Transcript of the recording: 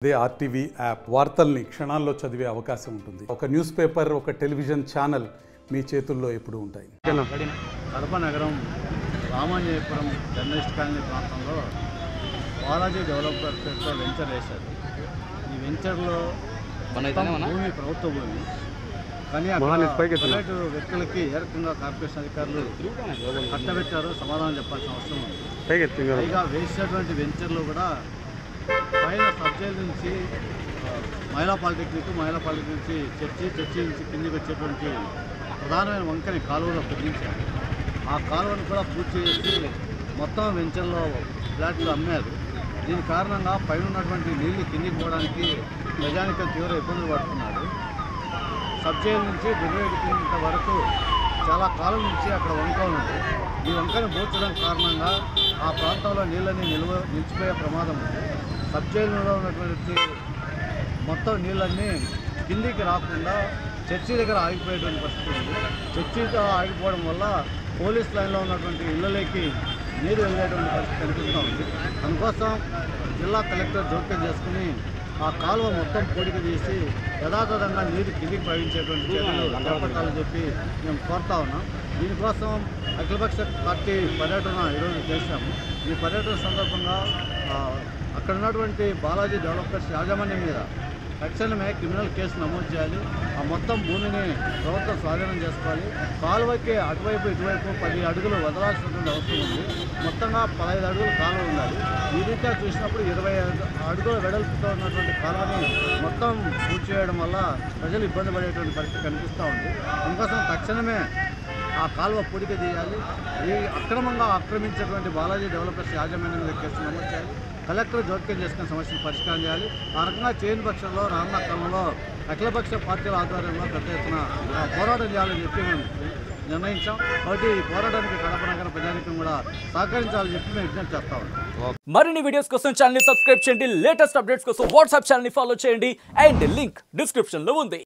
అదే RTV app వార్తల్ని క్షణాల్లో చదివే అవకాశం ఉంటుంది. ఒక న్యూస్ పేపర్, ఒక టెలివిజన్ ఛానల్ మీ చేతుల్లో ఎప్పుడూ ఉంటాయి. కడప నగరం రామాంజనేయపురం జర్నలిస్ట్ కాలనీ ప్రాంతంలో బాలాజీ డెవలపర్ పేరుతో వెంచర్ వేశారు. ఈ వెంచర్లో భూమి ప్రభుత్వ భూమి, కానీ ప్రైవేటు వ్యక్తులకి ఏ రకంగా కార్పొరేషన్ అధికారులు కట్టబెట్టారో సమాధానం చెప్పాల్సిన అవసరం ఉంది. పైగా వేసినటువంటి వెంచర్లో కూడా పైన సబ్జైల్ నుంచి మహిళా పాలిటెక్నిక్ నుంచి చర్చి నుంచి కిందికి వచ్చేటువంటి ప్రధానమైన వంకని కాలువలో పెంచారు. ఆ కాలువను కూడా పూర్తి చేసి మొత్తం వెంచర్లో ఫ్లాట్లు అమ్మారు. దీని కారణంగా పైన ఉన్నటువంటి నీళ్లు కిందికి పోవడానికి ప్రజానికం తీవ్ర ఇబ్బందులు పడుతున్నారు. సబ్జైల్ నుంచి దుర్వేదికింత వరకు చాలా కాలం నుంచి అక్కడ వంక ఉంది. ఈ వంకను పూడ్చడం కారణంగా ఆ ప్రాంతంలో నీళ్ళని నిలిచిపోయే ప్రమాదం ఉంది. సబ్జైల్లో ఉన్నటువంటి మొత్తం నీళ్ళన్నీ కిందికి రాకుండా చర్చి దగ్గర ఆగిపోయేటువంటి పరిస్థితి ఉంది. చర్చితో ఆగిపోవడం వల్ల పోలీస్ లైన్లో ఉన్నటువంటి ఇళ్లలోకి నీరు వెళ్ళేటువంటి పరిస్థితి కనిపిస్తూ ఉంది. అందుకోసం జిల్లా కలెక్టర్ జోక్యం చేసుకుని ఆ కాలువ మొత్తం పూడిక తీసి యథాతథంగా నీరు కిందికి ప్రవహించేటువంటి చర్యలు చేపట్టాలని చెప్పి మేము కోరుతా ఉన్నాం. దీనికోసం అఖిలపక్ష పార్టీ పర్యటన ఈరోజు చేశాము. ఈ పర్యటన సందర్భంగా అక్కడ ఉన్నటువంటి బాలాజీ డెవలపర్స్ యాజమాన్యం మీద తక్షణమే క్రిమినల్ కేసు నమోదు చేయాలి. ఆ మొత్తం భూమిని ప్రభుత్వం స్వాధీనం చేసుకోవాలి. కాలువకి అటువైపు ఇటువైపు 10 అడుగులు వదలాల్సినటువంటి అవసరం ఉంది. మొత్తంగా 15 అడుగులు కాలువ ఉండాలి. ఈ రీత్యా చూసినప్పుడు 20 అడుగుల వెడల్పుతో ఉన్నటువంటి కాలువని మొత్తం పూర్తి చేయడం వల్ల ప్రజలు ఇబ్బంది పడేటువంటి పరిస్థితి కనిపిస్తూ ఉంది. అందుకోసం తక్షణమే ఆ కాలువ పూడిక తీయాలి. ఈ అక్రమంగా ఆక్రమించినటువంటి బాలాజీ డెవలపర్స్ యాజమాన్యం మీద కేసు నమోదు చేయాలి. కలెక్టర్ జోక్యం చేసుకునే సమస్యను పరిష్కారం చేయాలి. ఆ రకంగా చేయని పక్షంలో రానున్న కాలంలో అఖిలపక్ష పార్టీల ఆధ్వర్యంలో పెద్ద ఎత్తున పోరాటం చేయాలని చెప్పి మేము నిర్ణయించాం. కాబట్టి ఈ పోరాటానికి కడప నగర ప్రజానికం కూడా సహకరించాలని చెప్పి మేము విజ్ఞప్తి చేస్తా ఉన్నాం. మరిన్ని వీడియోస్ కోసం ఛానల్ ని సబ్స్క్రైబ్ చేయండి. లేటెస్ట్ అప్డేట్స్ కోసం వాట్సాప్ ఛానల్ ని ఫాలో చేయండి. అండ్ లింక్ డిస్క్రిప్షన్ లో ఉంది.